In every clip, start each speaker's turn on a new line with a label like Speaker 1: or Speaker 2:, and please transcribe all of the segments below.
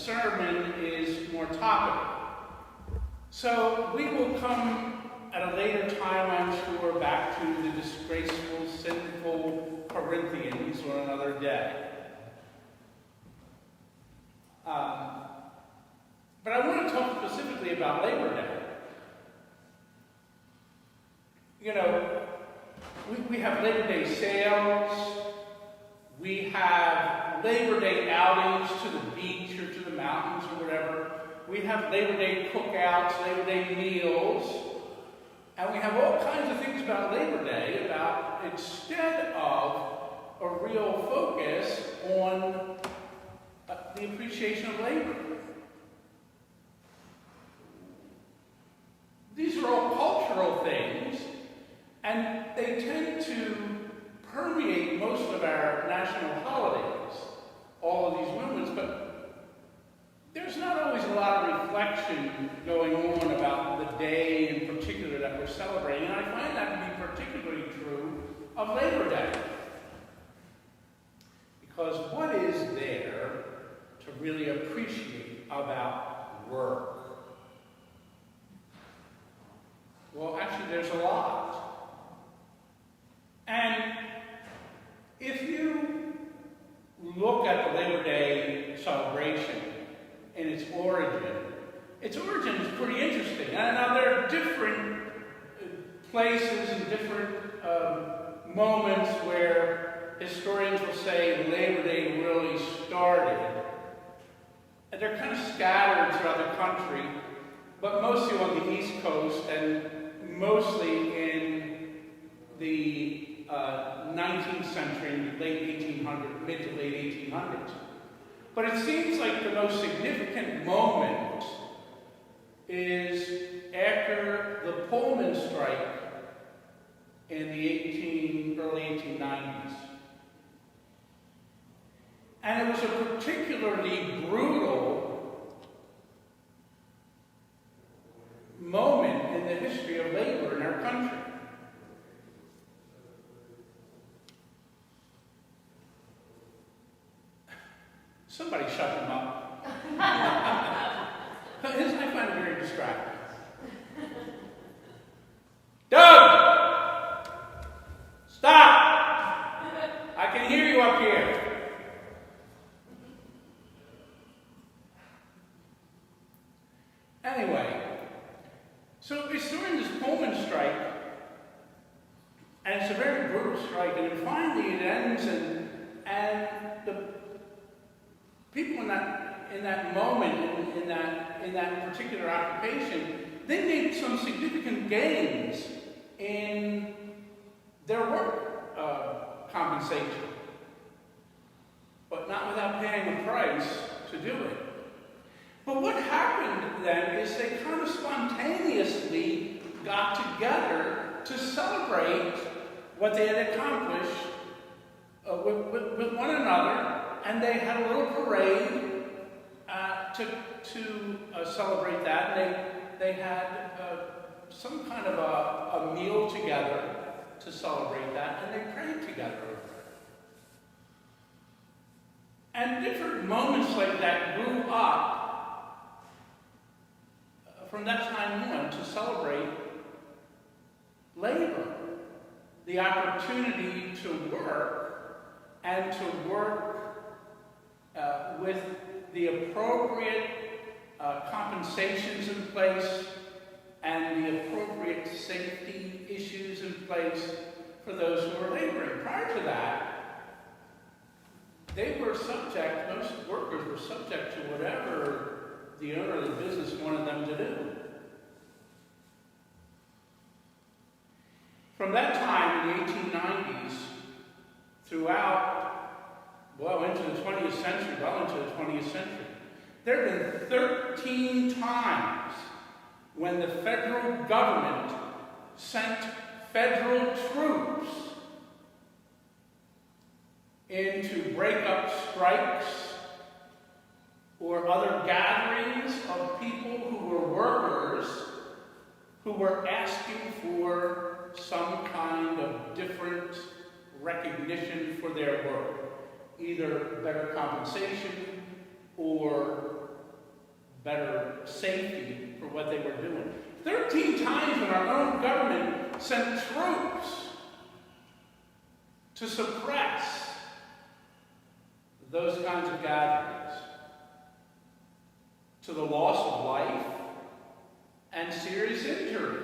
Speaker 1: sermon is more topical. So we will come at a later time, I'm sure, back to the disgraceful, sinful Corinthians or another day. But I want to talk specifically about Labor Day. You know, we have Labor Day sales, we have Labor Day outings to the beach or to the mountains or whatever. We have Labor Day cookouts, Labor Day meals, and we have all kinds of things about Labor Day, about instead of a real focus on the appreciation of labor. These are all cultural things, and they tend to permeate most of our national holidays, all of these movements, but there's not always a lot of reflection going on about the day in particular that we're celebrating, and I find that to be particularly true of Labor Day. Because what is there to really appreciate about work? Well, actually, there's a lot. And if you look at the Labor Day celebration and its origin is pretty interesting. And now there are different places and different moments where historians will say Labor Day really started. And they're kind of scattered throughout the country, but mostly on the East Coast and mostly in the 19th century, late 1800s, mid to late 1800s. But it seems like the most significant moment is after the Pullman strike in the early 1890s. And it was a particularly brutal moment in the history of labor in our country. Somebody shut him up. I find it very distracting. Doug! Stop! I can hear you up here. Anyway, so it's during this Pullman strike, and it's a very brutal strike, and then finally it ends, and the people in that moment, in that particular occupation, they made some significant gains in their work compensation, but not without paying a price to do it. But what happened then is they kind of spontaneously got together to celebrate what they had accomplished with one another, and they had a little parade to celebrate that. And they had some kind of a meal together to celebrate that, and they prayed together over it. And different moments like that grew up from that time on to celebrate labor, the opportunity to work and to work with the appropriate compensations in place and the appropriate safety issues in place for those who are laboring. Prior to that, most workers were subject to whatever the owner of the business wanted them to do. From that time in the 1890s, into the 20th century, there have been 13 times when the federal government sent federal troops in to break up strikes or other gatherings of people who were workers who were asking for some kind of different recognition for their work, either better compensation or better safety for what they were doing. 13 times when our own government sent troops to suppress those kinds of gatherings, to the loss of life and serious injury.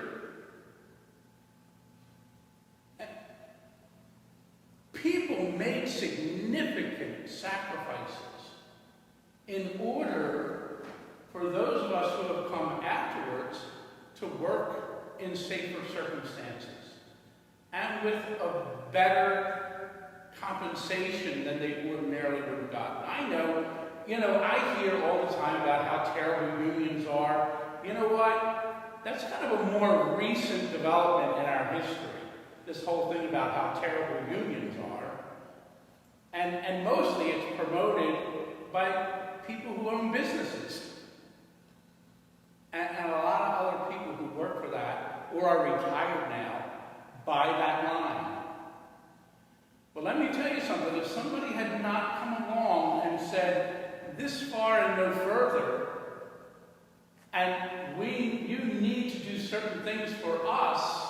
Speaker 1: People made significant sacrifices in order for those of us who have come afterwards to work in safer circumstances and with a better compensation than they ordinarily would have gotten. I I hear all the time about how terrible unions are. You know what? That's kind of a more recent development in our history. This whole thing about how terrible unions are. And mostly it's promoted by people who own businesses. And a lot of other people who work for that or are retired now buy that line. But let me tell you something. If somebody had not come along and said, this far and no further, and you need to do certain things for us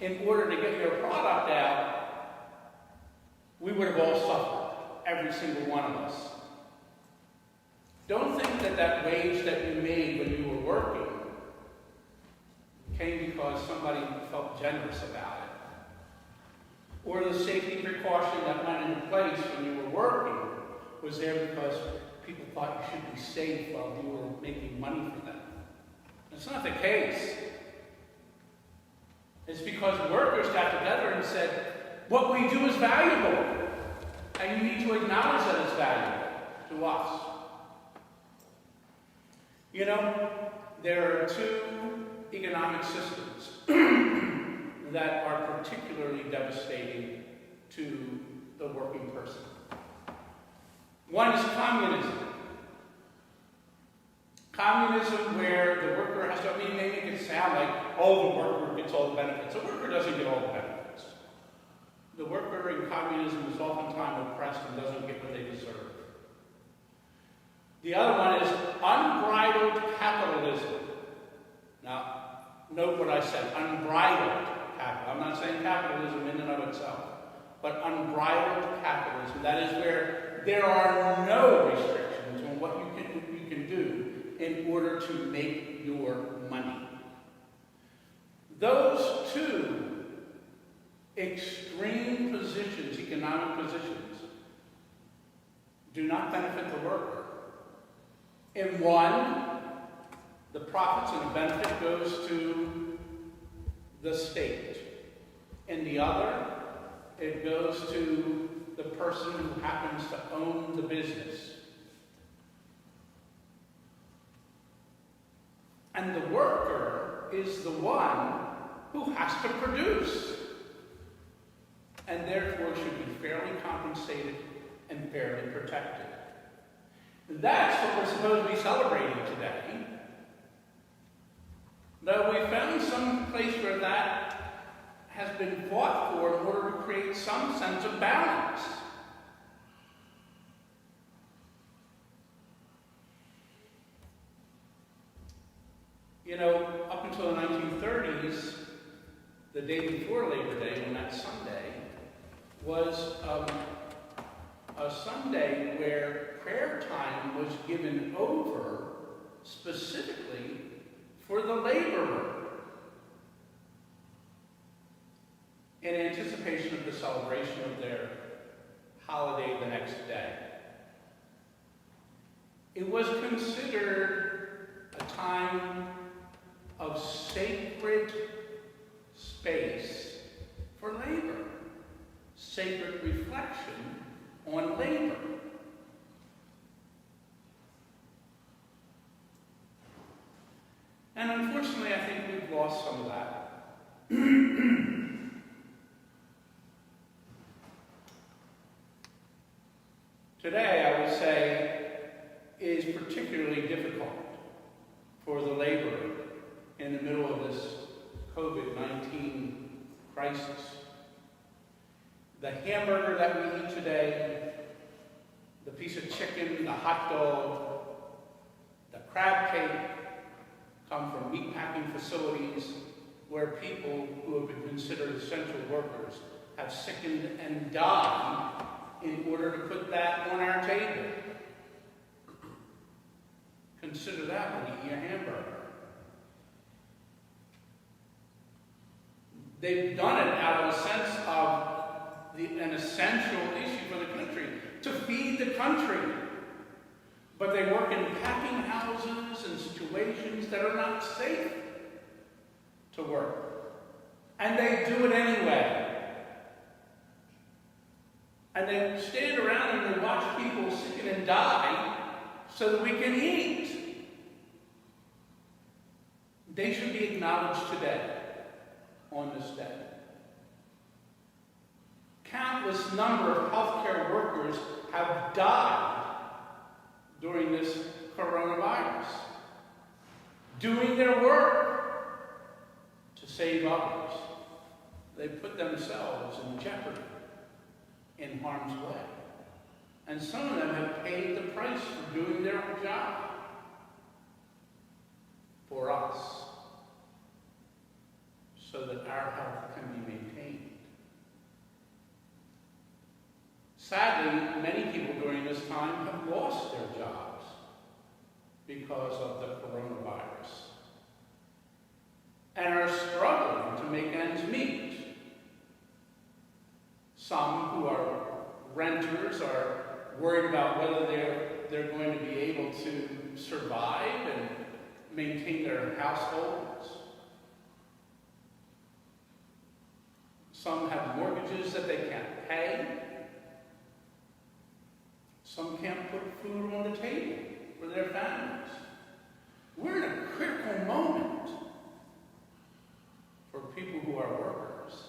Speaker 1: in order to get your product out, we would have all suffered, every single one of us. Don't think that that wage that you made when you were working came because somebody felt generous about it. Or the safety precaution that went into place when you were working was there because people thought you should be safe while you were making money for them. That's not the case. It's because workers got together and said, what we do is valuable, and you need to acknowledge that it's valuable to us. You know, there are two economic systems that are particularly devastating to the working person. One is communism. Communism where the worker has to, they make it sound like, oh, the worker gets all the benefits. The worker doesn't get all the benefits. The worker in communism is oftentimes oppressed and doesn't get what they deserve. The other one is unbridled capitalism. Now, note what I said, unbridled capital. I'm not saying capitalism in and of itself, but unbridled capitalism. That is where there are no restrictions on what you can do in order to make your money. Those two extreme positions, economic positions, do not benefit the worker. In one, the profits and the benefit goes to the state. In the other, it goes to the person who happens to own the business. And the worker is the one who has to produce, and therefore should be fairly compensated and fairly protected. That's what we're supposed to be celebrating today. Though we found some place where that has been fought for in order to create some sense of balance. You know, up until the 1930s, the day before Labor Day, on that Sunday, was a Sunday where prayer time was given over specifically for the laborer in anticipation of the celebration of their holiday the next day. It was considered a time of sacred space for labor, sacred reflection on labor. And unfortunately, I think we've lost some of that. Today, I would say, is particularly difficult for the laborer in the middle of this COVID-19 crisis. The hamburger that we eat today, the piece of chicken, the hot dog, the crab cake come from meatpacking facilities where people who have been considered essential workers have sickened and died in order to put that on our table. Consider that when you eat a hamburger. They've done it out of a sense of an essential issue for the country, to feed the country. But they work in packing houses and situations that are not safe to work. And they do it anyway. And they stand around and they watch people sicken and die so that we can eat. They should be acknowledged today, on this day. Countless number of healthcare workers have died during this coronavirus, doing their work to save others. They put themselves in jeopardy, in harm's way. And some of them have paid the price for doing their job for us, so that our health can be maintained. Sadly, many people during this time have lost their jobs because of the coronavirus and are struggling to make ends meet. Some who are renters are worried about whether they're going to be able to survive and maintain their households. Some have mortgages that they can't pay. Some can't put food on the table for their families. We're in a critical moment for people who are workers.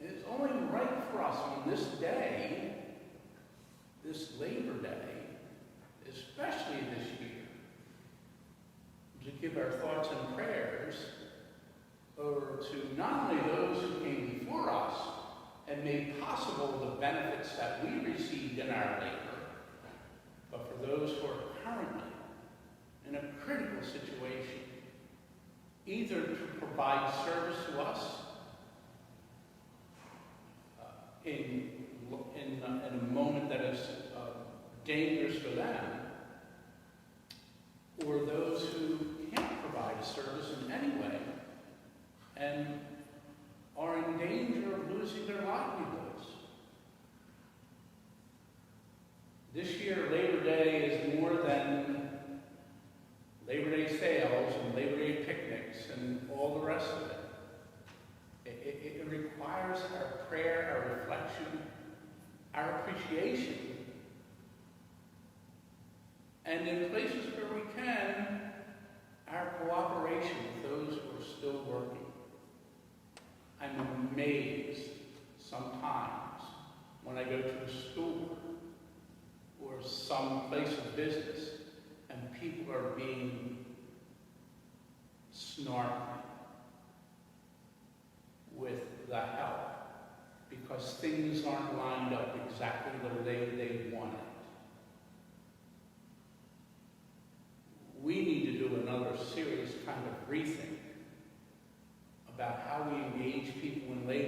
Speaker 1: It is only right for us on this day, this Labor Day, especially this year, to give our thoughts and prayers over to not only those who came before us and made possible the benefits that we received in our labor, but for those who are currently in a critical situation, either to provide service to us in a moment that is dangerous for them, or those who can't provide a service in any way and are in danger of losing their livelihoods. This year, Labor Day is more than Labor Day sales and Labor Day picnics and all the rest of it. It requires our prayer, our reflection, our appreciation. And in places where we can, our cooperation with those who are still working. I'm amazed sometimes when I go to a store or some place of business and people are being snarky with the help because things aren't lined up exactly the way they want it. We need to do another serious kind of rethink about how we engage people in labor